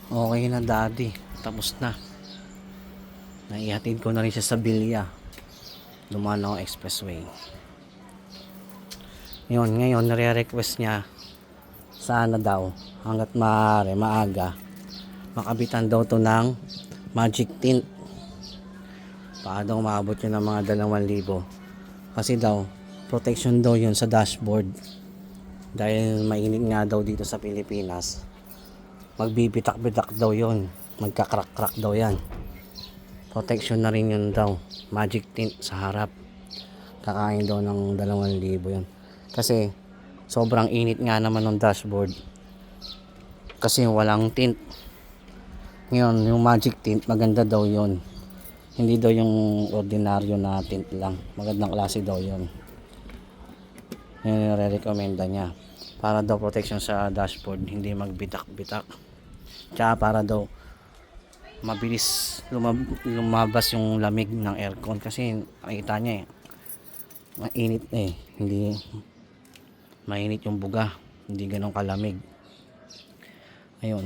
Okay na daddy, tapos na. Naihatid ko na rin siya sa Bilya. Dumaan ako expressway. Ngayon nare-request niya sana daw hanggat maaari, maaga, makabitan daw to ng magic tint. Baka daw maabot yun ng mga 2,000. Kasi daw protection daw yun sa dashboard. Dahil mainit nga daw dito sa Pilipinas, magbibitak-bitak daw yun, magkakrak-krak daw yan. Protection na rin yun daw, magic tint sa harap. Kakain daw ng 2,000 yun. Kasi sobrang init nga naman ng dashboard, kasi walang tint. Ngayon yung magic tint maganda daw yun, hindi daw yung ordinaryo na tint lang. Magandang klase daw yun. Yun yung re-recommenda niya para daw protection sa dashboard, hindi magbitak-bitak. Tsaka para daw mabilis lumabas yung lamig ng aircon, kasi nakita niya mainit hindi mainit yung buga, hindi ganun kalamig. Ayun,